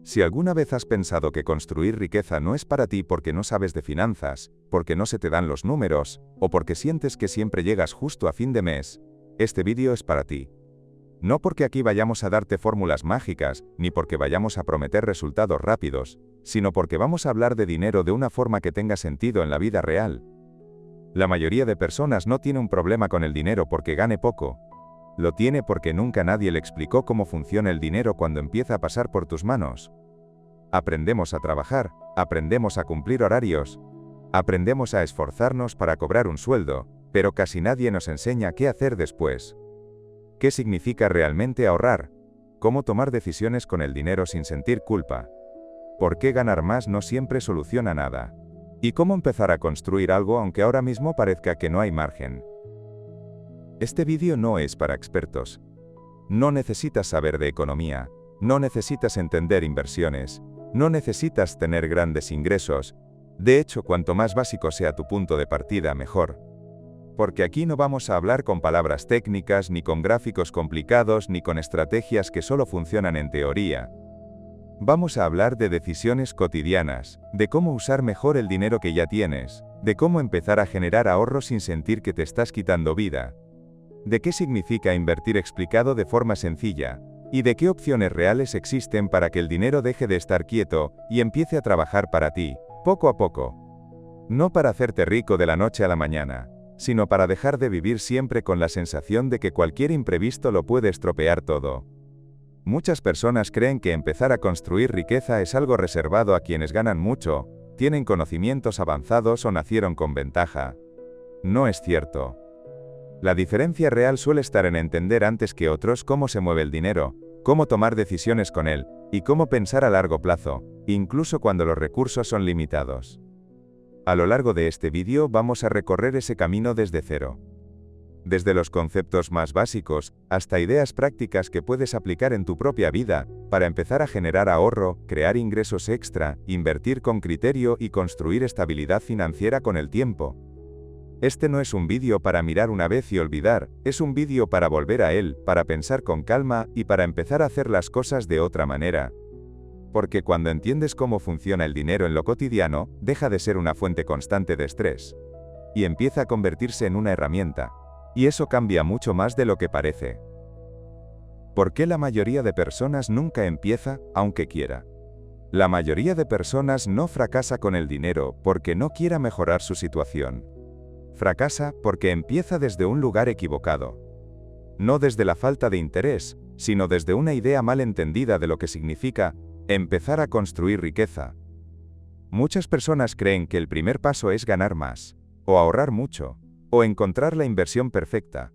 Si alguna vez has pensado que construir riqueza no es para ti porque no sabes de finanzas, porque no se te dan los números, o porque sientes que siempre llegas justo a fin de mes, este vídeo es para ti. No porque aquí vayamos a darte fórmulas mágicas, ni porque vayamos a prometer resultados rápidos, sino porque vamos a hablar de dinero de una forma que tenga sentido en la vida real. La mayoría de personas no tiene un problema con el dinero porque gane poco. Lo tiene porque nunca nadie le explicó cómo funciona el dinero cuando empieza a pasar por tus manos. Aprendemos a trabajar, aprendemos a cumplir horarios, aprendemos a esforzarnos para cobrar un sueldo, pero casi nadie nos enseña qué hacer después. ¿Qué significa realmente ahorrar? ¿Cómo tomar decisiones con el dinero sin sentir culpa? ¿Por qué ganar más no siempre soluciona nada? ¿Y cómo empezar a construir algo aunque ahora mismo parezca que no hay margen? Este vídeo no es para expertos. No necesitas saber de economía, no necesitas entender inversiones, no necesitas tener grandes ingresos. De hecho, cuanto más básico sea tu punto de partida, mejor. Porque aquí no vamos a hablar con palabras técnicas, ni con gráficos complicados, ni con estrategias que solo funcionan en teoría. Vamos a hablar de decisiones cotidianas, de cómo usar mejor el dinero que ya tienes, de cómo empezar a generar ahorros sin sentir que te estás quitando vida, de qué significa invertir explicado de forma sencilla, y de qué opciones reales existen para que el dinero deje de estar quieto y empiece a trabajar para ti, poco a poco. No para hacerte rico de la noche a la mañana, sino para dejar de vivir siempre con la sensación de que cualquier imprevisto lo puede estropear todo. Muchas personas creen que empezar a construir riqueza es algo reservado a quienes ganan mucho, tienen conocimientos avanzados o nacieron con ventaja. No es cierto. La diferencia real suele estar en entender antes que otros cómo se mueve el dinero, cómo tomar decisiones con él, y cómo pensar a largo plazo, incluso cuando los recursos son limitados. A lo largo de este vídeo vamos a recorrer ese camino desde cero. Desde los conceptos más básicos, hasta ideas prácticas que puedes aplicar en tu propia vida, para empezar a generar ahorro, crear ingresos extra, invertir con criterio y construir estabilidad financiera con el tiempo. Este no es un vídeo para mirar una vez y olvidar, es un vídeo para volver a él, para pensar con calma y para empezar a hacer las cosas de otra manera. Porque cuando entiendes cómo funciona el dinero en lo cotidiano, deja de ser una fuente constante de estrés. Y empieza a convertirse en una herramienta. Y eso cambia mucho más de lo que parece. ¿Por qué la mayoría de personas nunca empieza, aunque quiera? La mayoría de personas no fracasa con el dinero porque no quiera mejorar su situación. Fracasa porque empieza desde un lugar equivocado. No desde la falta de interés, sino desde una idea mal entendida de lo que significa empezar a construir riqueza. Muchas personas creen que el primer paso es ganar más, o ahorrar mucho, o encontrar la inversión perfecta.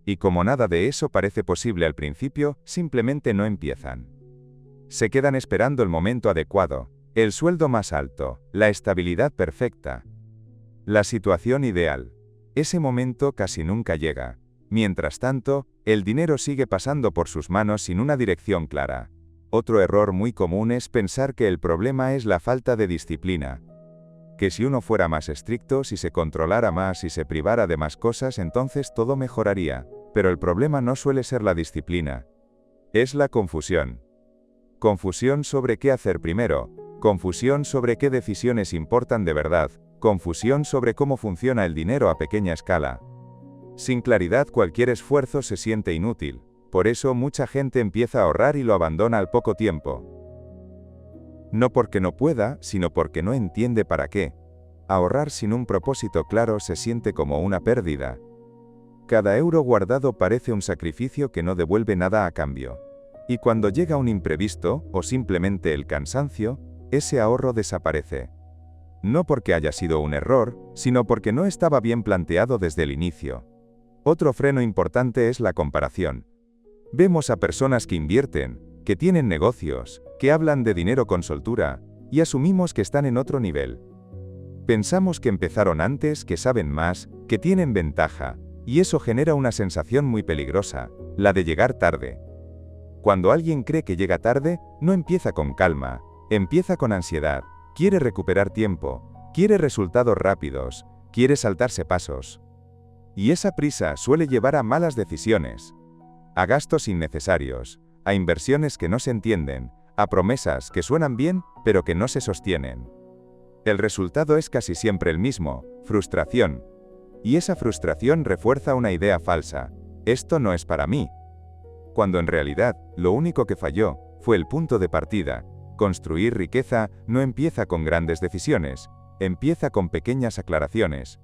Y como nada de eso parece posible al principio, simplemente no empiezan. Se quedan esperando el momento adecuado, el sueldo más alto, la estabilidad perfecta. La situación ideal. Ese momento casi nunca llega. Mientras tanto, el dinero sigue pasando por sus manos sin una dirección clara. Otro error muy común es pensar que el problema es la falta de disciplina. Que si uno fuera más estricto, si se controlara más y se privara de más cosas, entonces todo mejoraría. Pero el problema no suele ser la disciplina. Es la confusión. Confusión sobre qué hacer primero. Confusión sobre qué decisiones importan de verdad. Confusión sobre cómo funciona el dinero a pequeña escala. Sin claridad cualquier esfuerzo se siente inútil, por eso mucha gente empieza a ahorrar y lo abandona al poco tiempo. No porque no pueda, sino porque no entiende para qué. Ahorrar sin un propósito claro se siente como una pérdida. Cada euro guardado parece un sacrificio que no devuelve nada a cambio. Y cuando llega un imprevisto, o simplemente el cansancio, ese ahorro desaparece. No porque haya sido un error, sino porque no estaba bien planteado desde el inicio. Otro freno importante es la comparación. Vemos a personas que invierten, que tienen negocios, que hablan de dinero con soltura, y asumimos que están en otro nivel. Pensamos que empezaron antes, que saben más, que tienen ventaja, y eso genera una sensación muy peligrosa, la de llegar tarde. Cuando alguien cree que llega tarde, no empieza con calma, empieza con ansiedad. Quiere recuperar tiempo, quiere resultados rápidos, quiere saltarse pasos. Y esa prisa suele llevar a malas decisiones, a gastos innecesarios, a inversiones que no se entienden, a promesas que suenan bien, pero que no se sostienen. El resultado es casi siempre el mismo, frustración. Y esa frustración refuerza una idea falsa: esto no es para mí. Cuando en realidad, lo único que falló fue el punto de partida. Construir riqueza no empieza con grandes decisiones, empieza con pequeñas aclaraciones.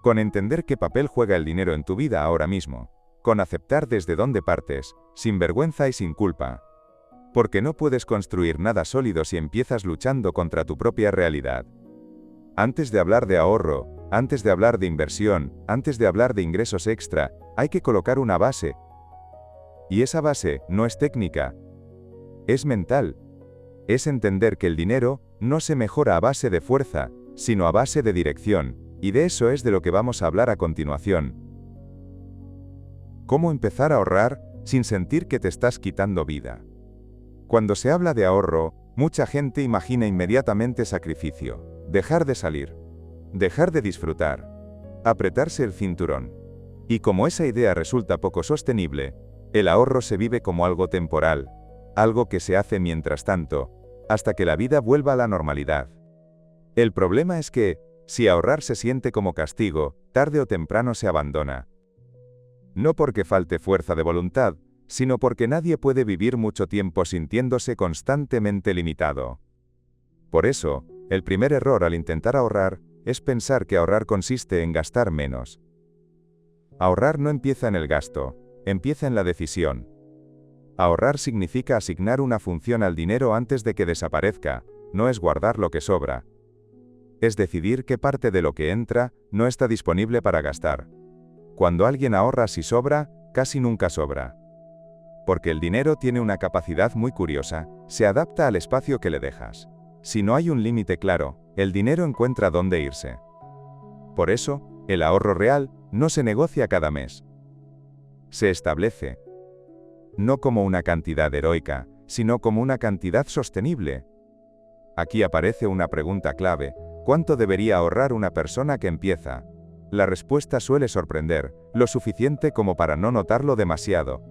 Con entender qué papel juega el dinero en tu vida ahora mismo. Con aceptar desde dónde partes, sin vergüenza y sin culpa. Porque no puedes construir nada sólido si empiezas luchando contra tu propia realidad. Antes de hablar de ahorro, antes de hablar de inversión, antes de hablar de ingresos extra, hay que colocar una base. Y esa base no es técnica, es mental. Es entender que el dinero no se mejora a base de fuerza, sino a base de dirección, y de eso es de lo que vamos a hablar a continuación. ¿Cómo empezar a ahorrar sin sentir que te estás quitando vida? Cuando se habla de ahorro, mucha gente imagina inmediatamente sacrificio, dejar de salir, dejar de disfrutar, apretarse el cinturón. Y como esa idea resulta poco sostenible, el ahorro se vive como algo temporal, algo que se hace mientras tanto, hasta que la vida vuelva a la normalidad. El problema es que, si ahorrar se siente como castigo, tarde o temprano se abandona. No porque falte fuerza de voluntad, sino porque nadie puede vivir mucho tiempo sintiéndose constantemente limitado. Por eso, el primer error al intentar ahorrar es pensar que ahorrar consiste en gastar menos. Ahorrar no empieza en el gasto, empieza en la decisión. Ahorrar significa asignar una función al dinero antes de que desaparezca, no es guardar lo que sobra. Es decidir qué parte de lo que entra no está disponible para gastar. Cuando alguien ahorra si sobra, casi nunca sobra. Porque el dinero tiene una capacidad muy curiosa, se adapta al espacio que le dejas. Si no hay un límite claro, el dinero encuentra dónde irse. Por eso, el ahorro real no se negocia cada mes. Se establece. No como una cantidad heroica, sino como una cantidad sostenible. Aquí aparece una pregunta clave: ¿cuánto debería ahorrar una persona que empieza? La respuesta suele sorprender, lo suficiente como para no notarlo demasiado.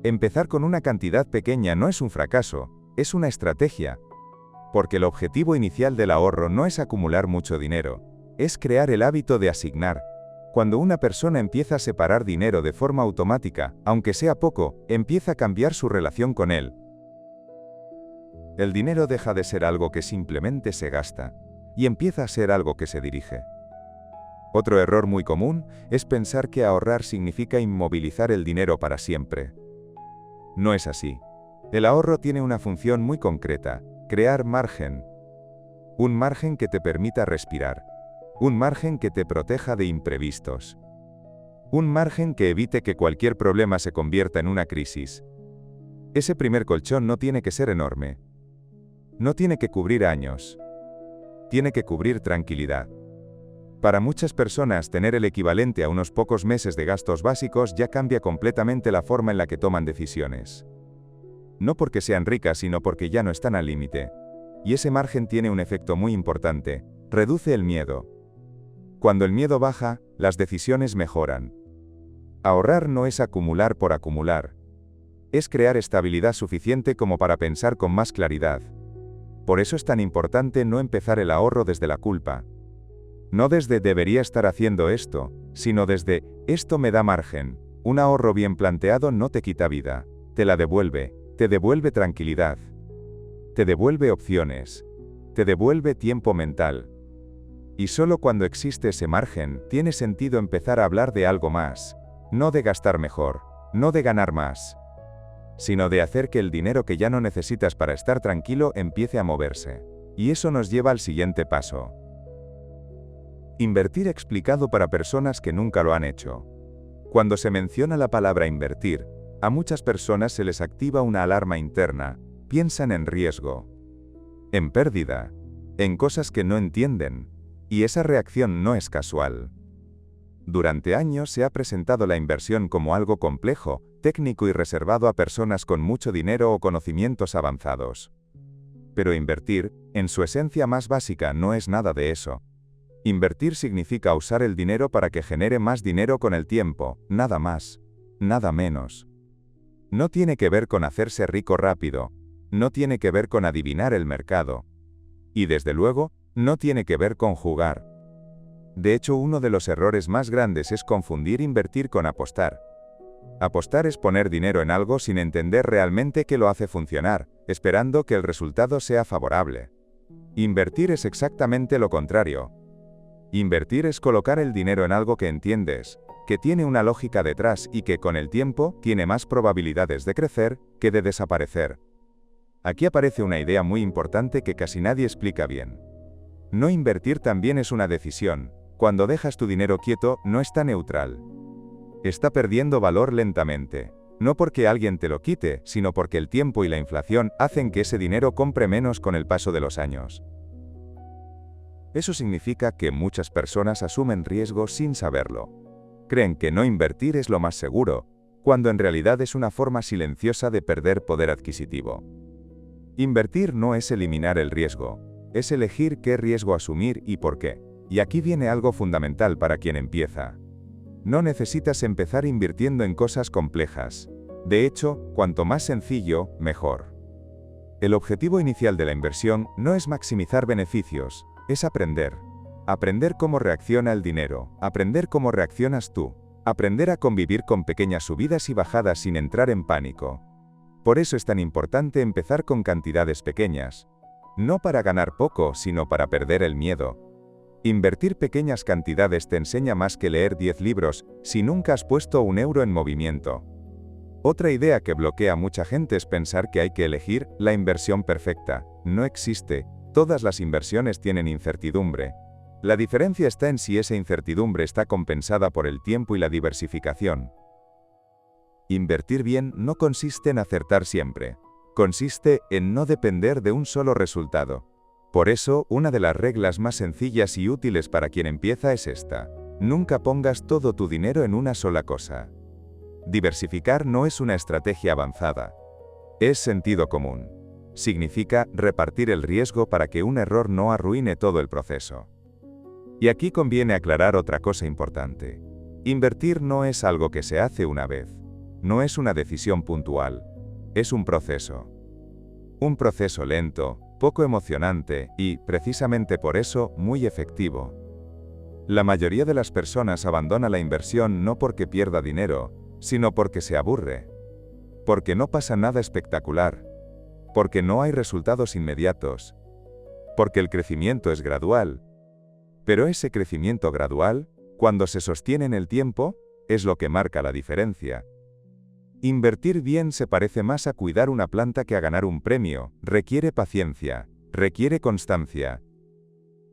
Empezar con una cantidad pequeña no es un fracaso, es una estrategia. Porque el objetivo inicial del ahorro no es acumular mucho dinero, es crear el hábito de asignar. Cuando una persona empieza a separar dinero de forma automática, aunque sea poco, empieza a cambiar su relación con él. El dinero deja de ser algo que simplemente se gasta, y empieza a ser algo que se dirige. Otro error muy común es pensar que ahorrar significa inmovilizar el dinero para siempre. No es así. El ahorro tiene una función muy concreta: crear margen. Un margen que te permita respirar. Un margen que te proteja de imprevistos. Un margen que evite que cualquier problema se convierta en una crisis. Ese primer colchón no tiene que ser enorme. No tiene que cubrir años. Tiene que cubrir tranquilidad. Para muchas personas, tener el equivalente a unos pocos meses de gastos básicos ya cambia completamente la forma en la que toman decisiones. No porque sean ricas, sino porque ya no están al límite. Y ese margen tiene un efecto muy importante: reduce el miedo. Cuando el miedo baja, las decisiones mejoran. Ahorrar no es acumular por acumular. Es crear estabilidad suficiente como para pensar con más claridad. Por eso es tan importante no empezar el ahorro desde la culpa. No desde debería estar haciendo esto, sino desde esto me da margen. Un ahorro bien planteado no te quita vida, te la devuelve, te devuelve tranquilidad, te devuelve opciones, te devuelve tiempo mental. Y solo cuando existe ese margen, tiene sentido empezar a hablar de algo más, no de gastar mejor, no de ganar más, sino de hacer que el dinero que ya no necesitas para estar tranquilo empiece a moverse. Y eso nos lleva al siguiente paso. Invertir explicado para personas que nunca lo han hecho. Cuando se menciona la palabra invertir, a muchas personas se les activa una alarma interna, piensan en riesgo, en pérdida, en cosas que no entienden, y esa reacción no es casual. Durante años se ha presentado la inversión como algo complejo, técnico y reservado a personas con mucho dinero o conocimientos avanzados. Pero invertir, en su esencia más básica, no es nada de eso. Invertir significa usar el dinero para que genere más dinero con el tiempo, nada más, nada menos. No tiene que ver con hacerse rico rápido. no tiene que ver con adivinar el mercado. Y desde luego, no tiene que ver con jugar. De hecho, uno de los errores más grandes es confundir invertir con apostar. Apostar es poner dinero en algo sin entender realmente qué lo hace funcionar, esperando que el resultado sea favorable. Invertir es exactamente lo contrario. Invertir es colocar el dinero en algo que entiendes, que tiene una lógica detrás y que con el tiempo tiene más probabilidades de crecer que de desaparecer. Aquí aparece una idea muy importante que casi nadie explica bien. No invertir también es una decisión. Cuando dejas tu dinero quieto, no está neutral. Está perdiendo valor lentamente. No porque alguien te lo quite, sino porque el tiempo y la inflación hacen que ese dinero compre menos con el paso de los años. Eso significa que muchas personas asumen riesgo sin saberlo. Creen que no invertir es lo más seguro, cuando en realidad es una forma silenciosa de perder poder adquisitivo. Invertir no es eliminar el riesgo, es elegir qué riesgo asumir y por qué. Y aquí viene algo fundamental para quien empieza. No necesitas empezar invirtiendo en cosas complejas. De hecho, cuanto más sencillo, mejor. El objetivo inicial de la inversión no es maximizar beneficios, es aprender. Aprender cómo reacciona el dinero, aprender cómo reaccionas tú, aprender a convivir con pequeñas subidas y bajadas sin entrar en pánico. Por eso es tan importante empezar con cantidades pequeñas. No para ganar poco, sino para perder el miedo. Invertir pequeñas cantidades te enseña más que leer 10 libros si nunca has puesto un euro en movimiento. Otra idea que bloquea a mucha gente es pensar que hay que elegir la inversión perfecta. No existe. Todas las inversiones tienen incertidumbre. La diferencia está en si esa incertidumbre está compensada por el tiempo y la diversificación. Invertir bien no consiste en acertar siempre. Consiste en no depender de un solo resultado. Por eso, una de las reglas más sencillas y útiles para quien empieza es esta. Nunca pongas todo tu dinero en una sola cosa. Diversificar no es una estrategia avanzada. Es sentido común. Significa repartir el riesgo para que un error no arruine todo el proceso. Y aquí conviene aclarar otra cosa importante. Invertir no es algo que se hace una vez. No es una decisión puntual. Es un proceso. Un proceso lento, poco emocionante y, precisamente por eso, muy efectivo. La mayoría de las personas abandona la inversión no porque pierda dinero, sino porque se aburre. Porque no pasa nada espectacular. Porque no hay resultados inmediatos. Porque el crecimiento es gradual. Pero ese crecimiento gradual, cuando se sostiene en el tiempo, es lo que marca la diferencia. Invertir bien se parece más a cuidar una planta que a ganar un premio, requiere paciencia, requiere constancia.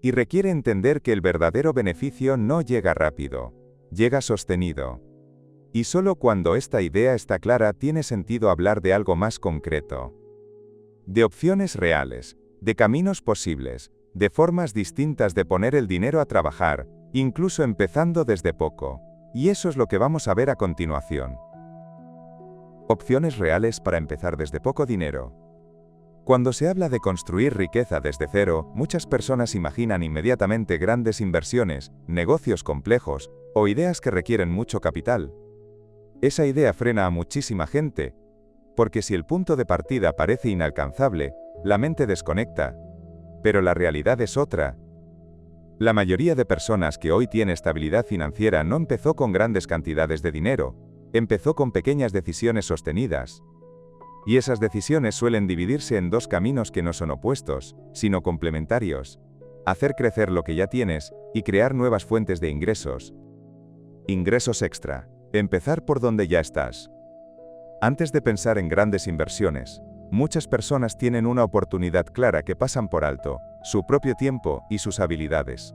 Y requiere entender que el verdadero beneficio no llega rápido, llega sostenido. Y solo cuando esta idea está clara tiene sentido hablar de algo más concreto. De opciones reales, de caminos posibles, de formas distintas de poner el dinero a trabajar, incluso empezando desde poco. Y eso es lo que vamos a ver a continuación. Opciones reales para empezar desde poco dinero. Cuando se habla de construir riqueza desde cero, muchas personas imaginan inmediatamente grandes inversiones, negocios complejos, o ideas que requieren mucho capital. Esa idea frena a muchísima gente, porque si el punto de partida parece inalcanzable, la mente desconecta. Pero la realidad es otra. La mayoría de personas que hoy tiene estabilidad financiera no empezó con grandes cantidades de dinero, empezó con pequeñas decisiones sostenidas. Y esas decisiones suelen dividirse en dos caminos que no son opuestos, sino complementarios. Hacer crecer lo que ya tienes y crear nuevas fuentes de ingresos. Ingresos extra. Empezar por donde ya estás. Antes de pensar en grandes inversiones, muchas personas tienen una oportunidad clara que pasan por alto, su propio tiempo y sus habilidades.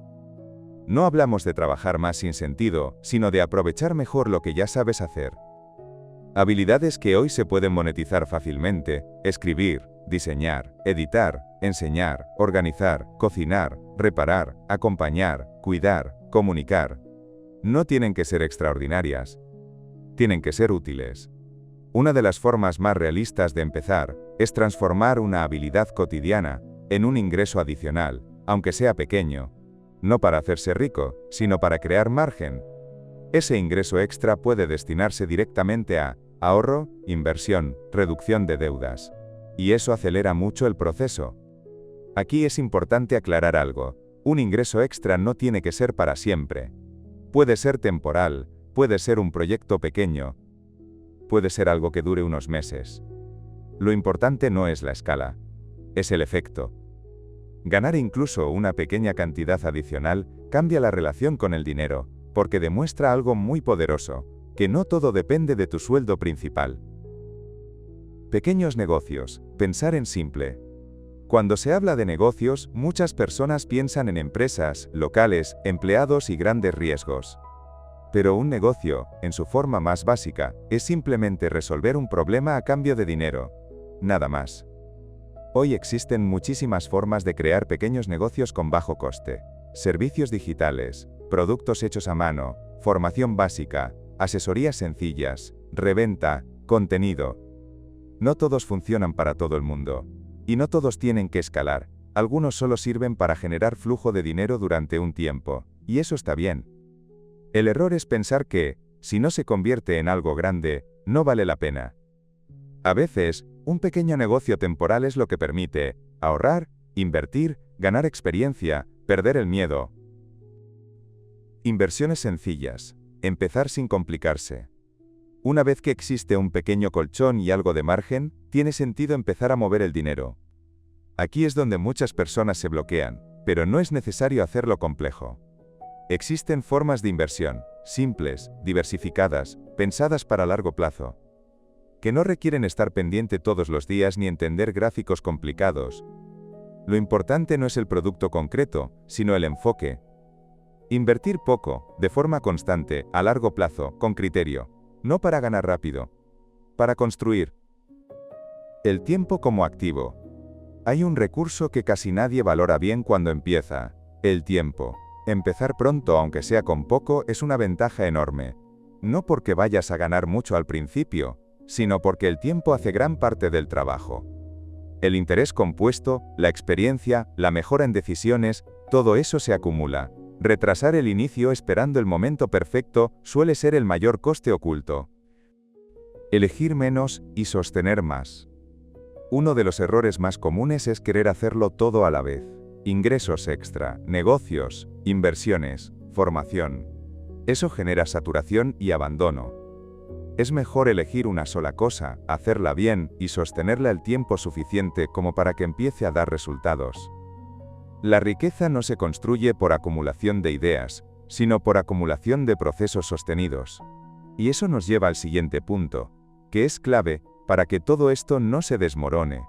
No hablamos de trabajar más sin sentido, sino de aprovechar mejor lo que ya sabes hacer. Habilidades que hoy se pueden monetizar fácilmente: escribir, diseñar, editar, enseñar, organizar, cocinar, reparar, acompañar, cuidar, comunicar. No tienen que ser extraordinarias. Tienen que ser útiles. Una de las formas más realistas de empezar es transformar una habilidad cotidiana en un ingreso adicional, aunque sea pequeño. No para hacerse rico, sino para crear margen. Ese ingreso extra puede destinarse directamente a ahorro, inversión, reducción de deudas. y eso acelera mucho el proceso. Aquí es importante aclarar algo. Un ingreso extra no tiene que ser para siempre. Puede ser temporal, puede ser un proyecto pequeño, puede ser algo que dure unos meses. Lo importante no es la escala, es el efecto. Ganar incluso una pequeña cantidad adicional cambia la relación con el dinero, porque demuestra algo muy poderoso, que no todo depende de tu sueldo principal. Pequeños negocios, pensar en simple. Cuando se habla de negocios, muchas personas piensan en empresas, locales, empleados y grandes riesgos. Pero un negocio, en su forma más básica, es simplemente resolver un problema a cambio de dinero. Nada más. Hoy existen muchísimas formas de crear pequeños negocios con bajo coste. Servicios digitales, productos hechos a mano, formación básica, asesorías sencillas, reventa, contenido. No todos funcionan para todo el mundo. Y no todos tienen que escalar. Algunos solo sirven para generar flujo de dinero durante un tiempo. Y eso está bien. El error es pensar que, si no se convierte en algo grande, no vale la pena. A veces, un pequeño negocio temporal es lo que permite ahorrar, invertir, ganar experiencia, perder el miedo. Inversiones sencillas. Empezar sin complicarse. Una vez que existe un pequeño colchón y algo de margen, tiene sentido empezar a mover el dinero. Aquí es donde muchas personas se bloquean, pero no es necesario hacerlo complejo. Existen formas de inversión, simples, diversificadas, pensadas para largo plazo, que no requieren estar pendiente todos los días ni entender gráficos complicados. Lo importante no es el producto concreto, sino el enfoque. Invertir poco, de forma constante, a largo plazo, con criterio. No para ganar rápido. Para construir. El tiempo como activo. Hay un recurso que casi nadie valora bien cuando empieza. El tiempo. Empezar pronto, aunque sea con poco, es una ventaja enorme. No porque vayas a ganar mucho al principio, sino porque el tiempo hace gran parte del trabajo. El interés compuesto, la experiencia, la mejora en decisiones, todo eso se acumula. Retrasar el inicio esperando el momento perfecto suele ser el mayor coste oculto. Elegir menos y sostener más. Uno de los errores más comunes es querer hacerlo todo a la vez. Ingresos extra, negocios, inversiones, formación. Eso genera saturación y abandono. Es mejor elegir una sola cosa, hacerla bien y sostenerla el tiempo suficiente como para que empiece a dar resultados. La riqueza no se construye por acumulación de ideas, sino por acumulación de procesos sostenidos. Y eso nos lleva al siguiente punto, que es clave para que todo esto no se desmorone.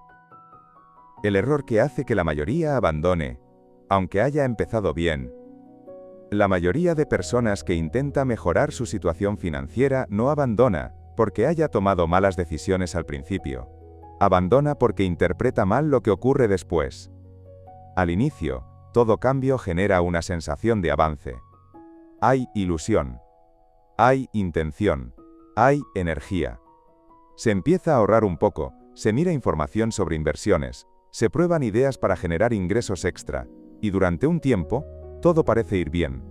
El error que hace que la mayoría abandone, aunque haya empezado bien. La mayoría de personas que intenta mejorar su situación financiera no abandona porque haya tomado malas decisiones al principio. Abandona porque interpreta mal lo que ocurre después. Al inicio, todo cambio genera una sensación de avance. Hay ilusión. Hay intención. Hay energía. Se empieza a ahorrar un poco, se mira información sobre inversiones, se prueban ideas para generar ingresos extra, y durante un tiempo, todo parece ir bien.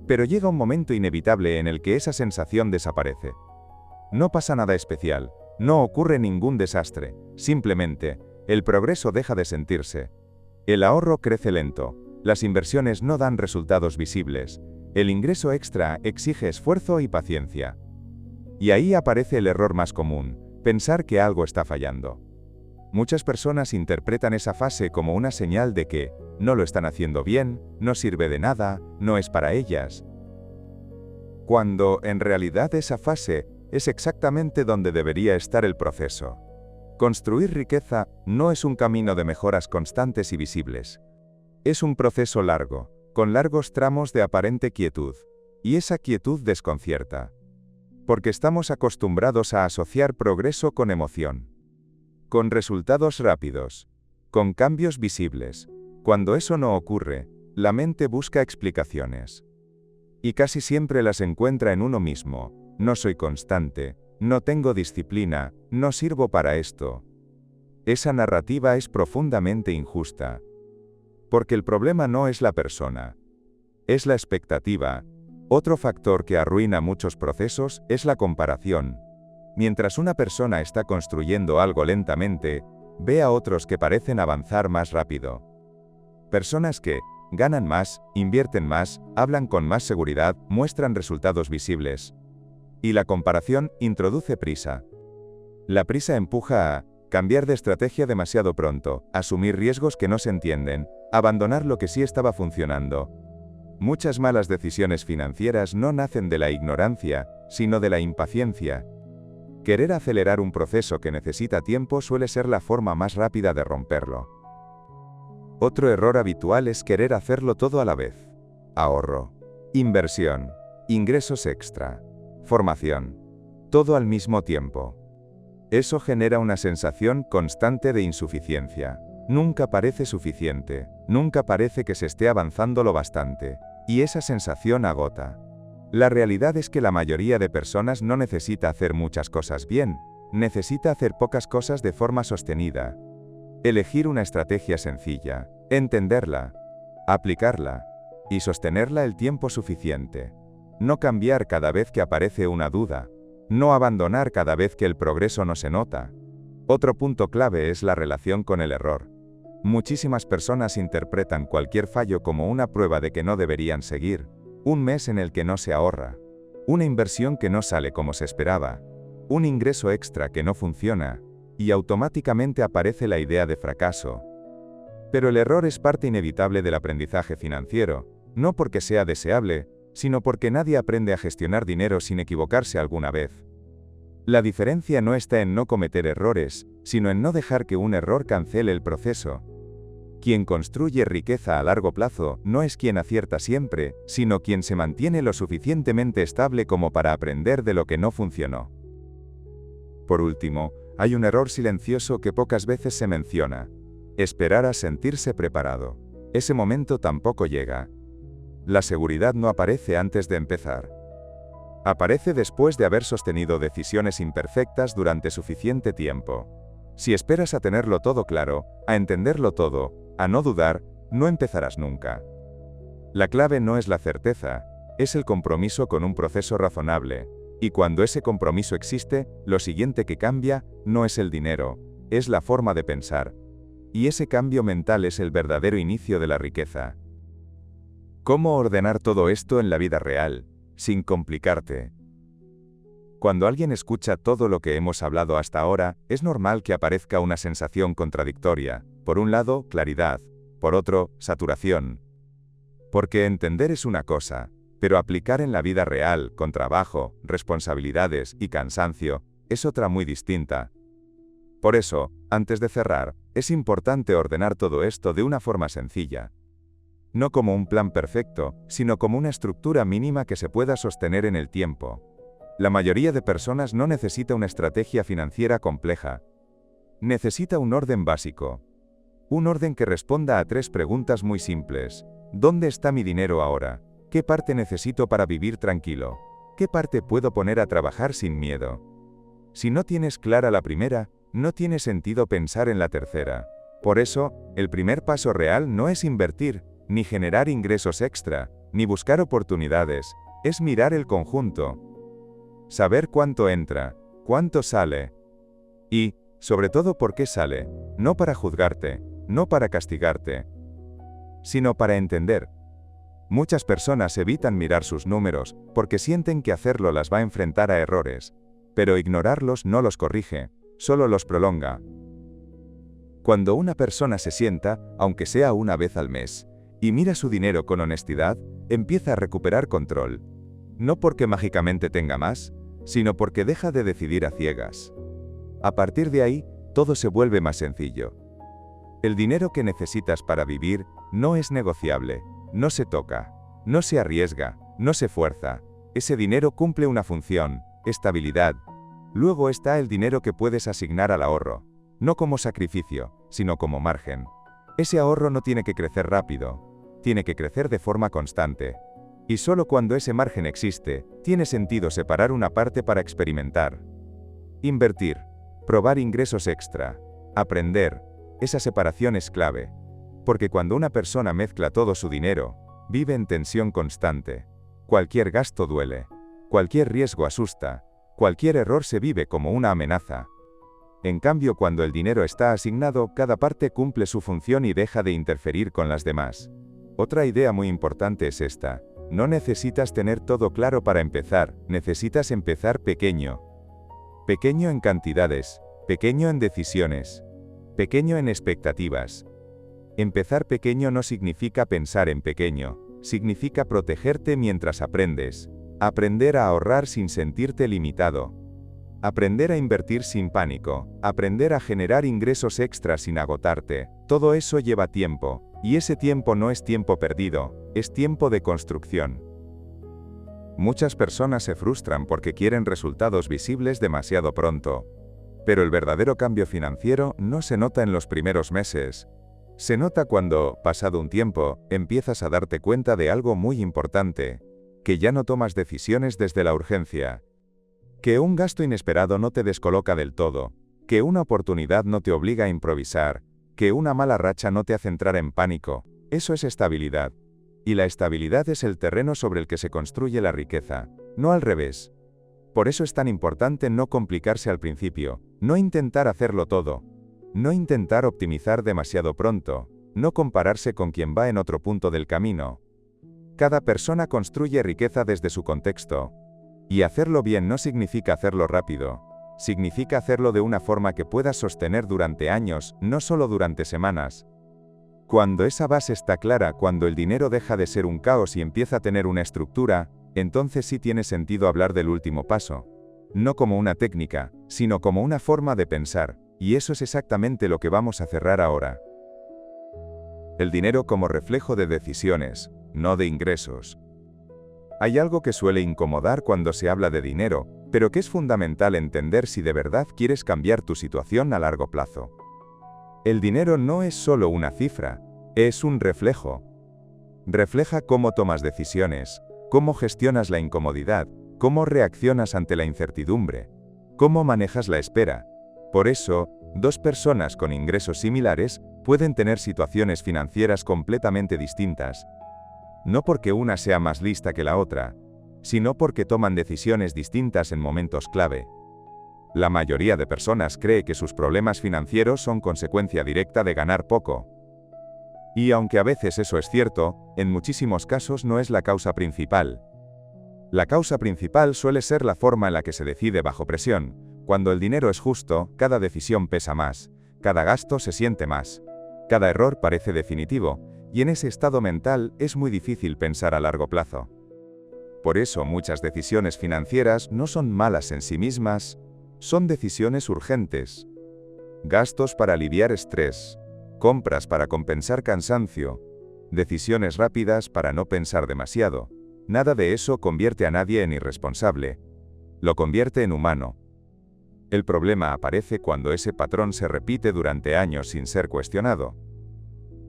Pero llega un momento inevitable en el que esa sensación desaparece. No pasa nada especial, no ocurre ningún desastre, simplemente, el progreso deja de sentirse. El ahorro crece lento, las inversiones no dan resultados visibles, el ingreso extra exige esfuerzo y paciencia. Y ahí aparece el error más común, pensar que algo está fallando. Muchas personas interpretan esa fase como una señal de que no lo están haciendo bien, no sirve de nada, no es para ellas. Cuando, en realidad, esa fase es exactamente donde debería estar el proceso. Construir riqueza no es un camino de mejoras constantes y visibles. Es un proceso largo, con largos tramos de aparente quietud. Y esa quietud desconcierta. Porque estamos acostumbrados a asociar progreso con emoción. Con resultados rápidos. Con cambios visibles. Cuando eso no ocurre, la mente busca explicaciones. Y casi siempre las encuentra en uno mismo. No soy constante, no tengo disciplina, no sirvo para esto. Esa narrativa es profundamente injusta. Porque el problema no es la persona. Es la expectativa. Otro factor que arruina muchos procesos es la comparación. Mientras una persona está construyendo algo lentamente, Ve a otros que parecen avanzar más rápido. Personas que ganan más, invierten más, hablan con más seguridad, muestran resultados visibles. Y la comparación introduce prisa. La prisa empuja a cambiar de estrategia demasiado pronto, asumir riesgos que no se entienden, abandonar lo que sí estaba funcionando. Muchas malas decisiones financieras no nacen de la ignorancia, sino de la impaciencia. Querer acelerar un proceso que necesita tiempo suele ser la forma más rápida de romperlo. Otro error habitual es querer hacerlo todo a la vez. Ahorro, inversión, ingresos extra, formación. Todo al mismo tiempo. Eso genera una sensación constante de insuficiencia. Nunca parece suficiente, nunca parece que se esté avanzando lo bastante, y esa sensación agota. La realidad es que la mayoría de personas no necesita hacer muchas cosas bien, necesita hacer pocas cosas de forma sostenida. Elegir una estrategia sencilla, entenderla, aplicarla, y sostenerla el tiempo suficiente. No cambiar cada vez que aparece una duda, no abandonar cada vez que el progreso no se nota. Otro punto clave es la relación con el error. Muchísimas personas interpretan cualquier fallo como una prueba de que no deberían seguir, un mes en el que no se ahorra, una inversión que no sale como se esperaba, un ingreso extra que no funciona, y automáticamente aparece la idea de fracaso. Pero el error es parte inevitable del aprendizaje financiero, no porque sea deseable, sino porque nadie aprende a gestionar dinero sin equivocarse alguna vez. La diferencia no está en no cometer errores, sino en no dejar que un error cancele el proceso. Quien construye riqueza a largo plazo no es quien acierta siempre, sino quien se mantiene lo suficientemente estable como para aprender de lo que no funcionó. Por último, hay un error silencioso que pocas veces se menciona: esperar a sentirse preparado. Ese momento tampoco llega. La seguridad no aparece antes de empezar. Aparece después de haber sostenido decisiones imperfectas durante suficiente tiempo. Si esperas a tenerlo todo claro, a entenderlo todo, a no dudar, no empezarás nunca. La clave no es la certeza, es el compromiso con un proceso razonable, y cuando ese compromiso existe, lo siguiente que cambia no es el dinero, es la forma de pensar. Y ese cambio mental es el verdadero inicio de la riqueza. ¿Cómo ordenar todo esto en la vida real, sin complicarte? Cuando alguien escucha todo lo que hemos hablado hasta ahora, es normal que aparezca una sensación contradictoria. Por un lado, claridad. Por otro, saturación. Porque entender es una cosa, pero aplicar en la vida real, con trabajo, responsabilidades y cansancio, es otra muy distinta. Por eso, antes de cerrar, es importante ordenar todo esto de una forma sencilla. No como un plan perfecto, sino como una estructura mínima que se pueda sostener en el tiempo. La mayoría de personas no necesita una estrategia financiera compleja. Necesita un orden básico. Un orden que responda a 3 preguntas muy simples. ¿Dónde está mi dinero ahora? ¿Qué parte necesito para vivir tranquilo? ¿Qué parte puedo poner a trabajar sin miedo? Si no tienes clara la primera, no tiene sentido pensar en la tercera. Por eso, el primer paso real no es invertir, ni generar ingresos extra, ni buscar oportunidades, es mirar el conjunto. Saber cuánto entra, cuánto sale. Y, sobre todo, por qué sale, no para juzgarte, no para castigarte, sino para entender. Muchas personas evitan mirar sus números, porque sienten que hacerlo las va a enfrentar a errores. Pero ignorarlos no los corrige, solo los prolonga. Cuando una persona se sienta, aunque sea una vez al mes, y mira su dinero con honestidad, empieza a recuperar control. No porque mágicamente tenga más, sino porque deja de decidir a ciegas. A partir de ahí, todo se vuelve más sencillo. El dinero que necesitas para vivir no es negociable, no se toca, no se arriesga, no se fuerza. Ese dinero cumple una función, estabilidad. Luego está el dinero que puedes asignar al ahorro, no como sacrificio, sino como margen. Ese ahorro no tiene que crecer rápido, tiene que crecer de forma constante. Y solo cuando ese margen existe, tiene sentido separar una parte para experimentar. Invertir, probar ingresos extra, aprender, esa separación es clave. Porque cuando una persona mezcla todo su dinero, vive en tensión constante. Cualquier gasto duele, cualquier riesgo asusta, cualquier error se vive como una amenaza. En cambio, cuando el dinero está asignado, cada parte cumple su función y deja de interferir con las demás. Otra idea muy importante es esta. No necesitas tener todo claro para empezar, necesitas empezar pequeño. Pequeño en cantidades, pequeño en decisiones, pequeño en expectativas. Empezar pequeño no significa pensar en pequeño, significa protegerte mientras aprendes. Aprender a ahorrar sin sentirte limitado. Aprender a invertir sin pánico. Aprender a generar ingresos extras sin agotarte. Todo eso lleva tiempo, y ese tiempo no es tiempo perdido, es tiempo de construcción. Muchas personas se frustran porque quieren resultados visibles demasiado pronto. Pero el verdadero cambio financiero no se nota en los primeros meses. Se nota cuando, pasado un tiempo, empiezas a darte cuenta de algo muy importante. Que ya no tomas decisiones desde la urgencia. Que un gasto inesperado no te descoloca del todo. Que una oportunidad no te obliga a improvisar. Que una mala racha no te hace entrar en pánico. Eso es estabilidad. Y la estabilidad es el terreno sobre el que se construye la riqueza, no al revés. Por eso es tan importante no complicarse al principio, no intentar hacerlo todo, no intentar optimizar demasiado pronto, no compararse con quien va en otro punto del camino. Cada persona construye riqueza desde su contexto. Y hacerlo bien no significa hacerlo rápido. Significa hacerlo de una forma que puedas sostener durante años, no solo durante semanas. Cuando esa base está clara, cuando el dinero deja de ser un caos y empieza a tener una estructura, entonces sí tiene sentido hablar del último paso. No como una técnica, sino como una forma de pensar, y eso es exactamente lo que vamos a cerrar ahora. El dinero como reflejo de decisiones, no de ingresos. Hay algo que suele incomodar cuando se habla de dinero, pero que es fundamental entender si de verdad quieres cambiar tu situación a largo plazo. El dinero no es solo una cifra, es un reflejo. Refleja cómo tomas decisiones, cómo gestionas la incomodidad, cómo reaccionas ante la incertidumbre, cómo manejas la espera. Por eso, dos personas con ingresos similares pueden tener situaciones financieras completamente distintas. No porque una sea más lista que la otra, sino porque toman decisiones distintas en momentos clave. La mayoría de personas cree que sus problemas financieros son consecuencia directa de ganar poco. Y aunque a veces eso es cierto, en muchísimos casos no es la causa principal. La causa principal suele ser la forma en la que se decide bajo presión. Cuando el dinero es justo, cada decisión pesa más, cada gasto se siente más, cada error parece definitivo, y en ese estado mental es muy difícil pensar a largo plazo. Por eso muchas decisiones financieras no son malas en sí mismas, son decisiones urgentes. Gastos para aliviar estrés, compras para compensar cansancio, decisiones rápidas para no pensar demasiado. Nada de eso convierte a nadie en irresponsable. Lo convierte en humano. El problema aparece cuando ese patrón se repite durante años sin ser cuestionado.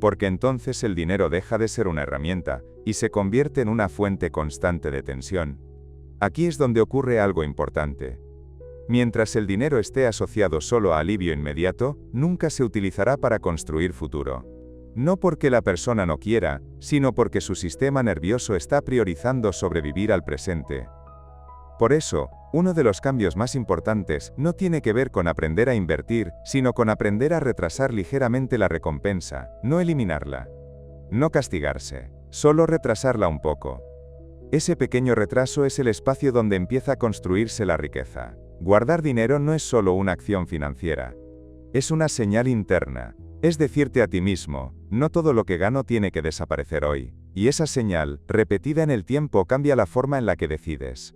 Porque entonces el dinero deja de ser una herramienta y se convierte en una fuente constante de tensión. Aquí es donde ocurre algo importante. Mientras el dinero esté asociado solo a alivio inmediato, nunca se utilizará para construir futuro. No porque la persona no quiera, sino porque su sistema nervioso está priorizando sobrevivir al presente. Por eso, uno de los cambios más importantes no tiene que ver con aprender a invertir, sino con aprender a retrasar ligeramente la recompensa, no eliminarla. No castigarse, solo retrasarla un poco. Ese pequeño retraso es el espacio donde empieza a construirse la riqueza. Guardar dinero no es solo una acción financiera. Es una señal interna. Es decirte a ti mismo, no todo lo que gano tiene que desaparecer hoy. Y esa señal, repetida en el tiempo, cambia la forma en la que decides.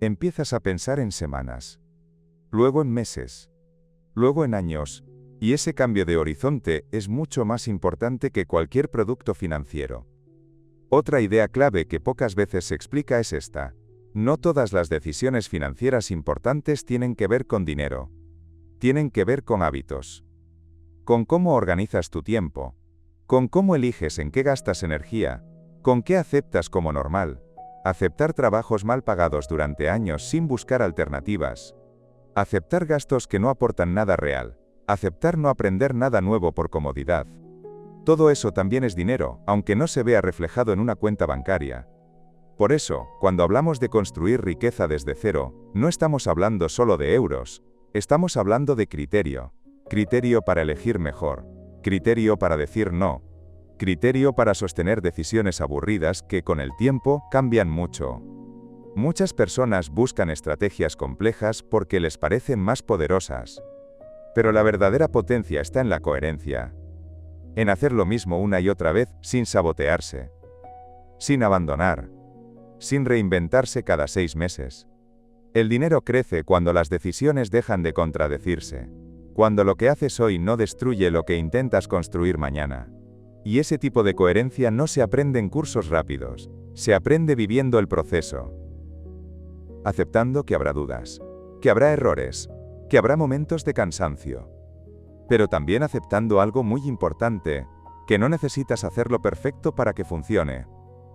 Empiezas a pensar en semanas, luego en meses, luego en años, y ese cambio de horizonte es mucho más importante que cualquier producto financiero. Otra idea clave que pocas veces se explica es esta. No todas las decisiones financieras importantes tienen que ver con dinero. Tienen que ver con hábitos. Con cómo organizas tu tiempo. Con cómo eliges en qué gastas energía. Con qué aceptas como normal. Aceptar trabajos mal pagados durante años sin buscar alternativas. Aceptar gastos que no aportan nada real. Aceptar no aprender nada nuevo por comodidad. Todo eso también es dinero, aunque no se vea reflejado en una cuenta bancaria. Por eso, cuando hablamos de construir riqueza desde cero, no estamos hablando solo de euros. Estamos hablando de criterio. Criterio para elegir mejor. Criterio para decir no. Criterio para sostener decisiones aburridas que con el tiempo cambian mucho. Muchas personas buscan estrategias complejas porque les parecen más poderosas. Pero la verdadera potencia está en la coherencia. En hacer lo mismo una y otra vez sin sabotearse. Sin abandonar. Sin reinventarse cada 6 meses. El dinero crece cuando las decisiones dejan de contradecirse. Cuando lo que haces hoy no destruye lo que intentas construir mañana. Y ese tipo de coherencia no se aprende en cursos rápidos. Se aprende viviendo el proceso. Aceptando que habrá dudas. Que habrá errores. Que habrá momentos de cansancio. Pero también aceptando algo muy importante, que no necesitas hacerlo perfecto para que funcione.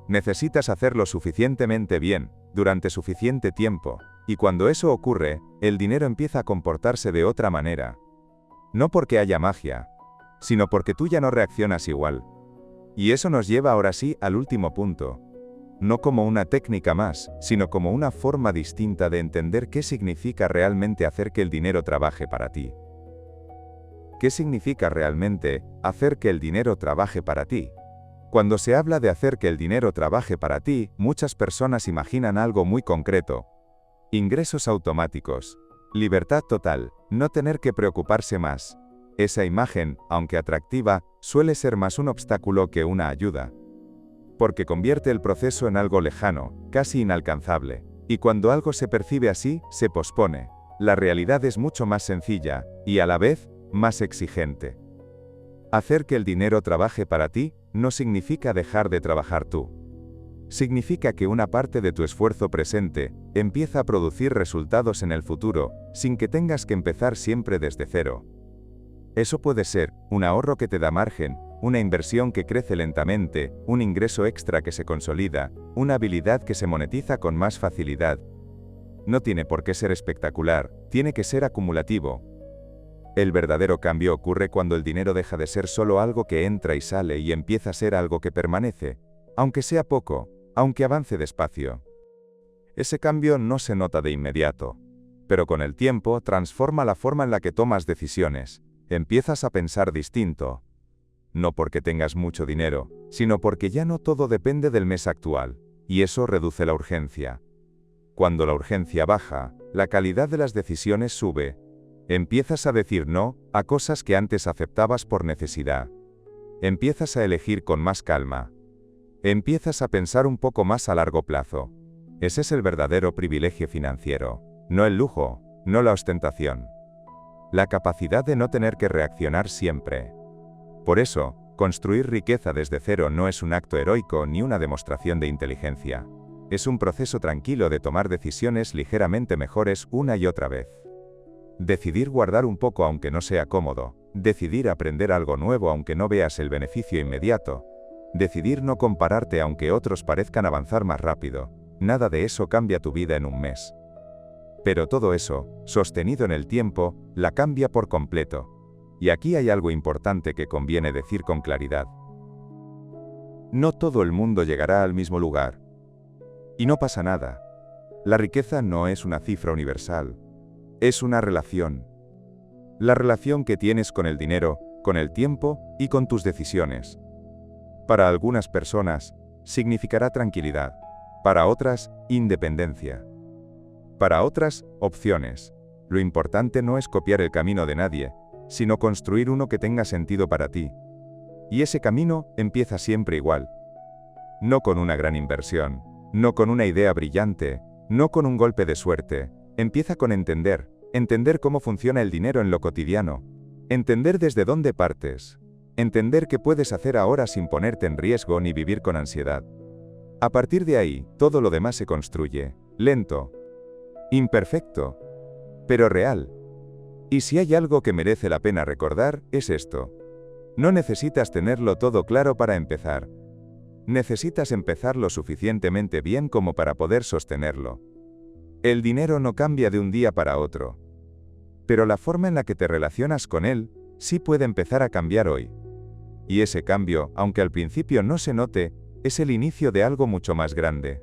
Necesitas hacerlo suficientemente bien, durante suficiente tiempo, y cuando eso ocurre, el dinero empieza a comportarse de otra manera. No porque haya magia, sino porque tú ya no reaccionas igual. Y eso nos lleva ahora sí al último punto. No como una técnica más, sino como una forma distinta de entender qué significa realmente hacer que el dinero trabaje para ti. ¿Qué significa realmente hacer que el dinero trabaje para ti? Cuando se habla de hacer que el dinero trabaje para ti, muchas personas imaginan algo muy concreto. Ingresos automáticos. Libertad total. No tener que preocuparse más. Esa imagen, aunque atractiva, suele ser más un obstáculo que una ayuda. Porque convierte el proceso en algo lejano, casi inalcanzable. Y cuando algo se percibe así, se pospone. La realidad es mucho más sencilla, y a la vez, más exigente. Hacer que el dinero trabaje para ti, no significa dejar de trabajar tú. Significa que una parte de tu esfuerzo presente empieza a producir resultados en el futuro, sin que tengas que empezar siempre desde cero. Eso puede ser un ahorro que te da margen, una inversión que crece lentamente, un ingreso extra que se consolida, una habilidad que se monetiza con más facilidad. No tiene por qué ser espectacular, tiene que ser acumulativo. El verdadero cambio ocurre cuando el dinero deja de ser solo algo que entra y sale y empieza a ser algo que permanece, aunque sea poco, aunque avance despacio. Ese cambio no se nota de inmediato, pero con el tiempo transforma la forma en la que tomas decisiones. Empiezas a pensar distinto. No porque tengas mucho dinero, sino porque ya no todo depende del mes actual, y eso reduce la urgencia. Cuando la urgencia baja, la calidad de las decisiones sube. Empiezas a decir no a cosas que antes aceptabas por necesidad. Empiezas a elegir con más calma. Empiezas a pensar un poco más a largo plazo. Ese es el verdadero privilegio financiero, no el lujo, no la ostentación. La capacidad de no tener que reaccionar siempre. Por eso, construir riqueza desde cero no es un acto heroico ni una demostración de inteligencia. Es un proceso tranquilo de tomar decisiones ligeramente mejores una y otra vez. Decidir guardar un poco aunque no sea cómodo. Decidir aprender algo nuevo aunque no veas el beneficio inmediato. Decidir no compararte aunque otros parezcan avanzar más rápido. Nada de eso cambia tu vida en un mes. Pero todo eso, sostenido en el tiempo, la cambia por completo. Y aquí hay algo importante que conviene decir con claridad. No todo el mundo llegará al mismo lugar. Y no pasa nada. La riqueza no es una cifra universal. Es una relación. La relación que tienes con el dinero, con el tiempo y con tus decisiones. Para algunas personas, significará tranquilidad. Para otras, independencia. Para otras, opciones. Lo importante no es copiar el camino de nadie, sino construir uno que tenga sentido para ti. Y ese camino empieza siempre igual. No con una gran inversión, no con una idea brillante, no con un golpe de suerte. Empieza con entender cómo funciona el dinero en lo cotidiano, entender desde dónde partes, entender qué puedes hacer ahora sin ponerte en riesgo ni vivir con ansiedad. A partir de ahí, todo lo demás se construye, lento, imperfecto, pero real. Y si hay algo que merece la pena recordar, es esto. No necesitas tenerlo todo claro para empezar. Necesitas empezar lo suficientemente bien como para poder sostenerlo. El dinero no cambia de un día para otro. Pero la forma en la que te relacionas con él, sí puede empezar a cambiar hoy. Y ese cambio, aunque al principio no se note, es el inicio de algo mucho más grande.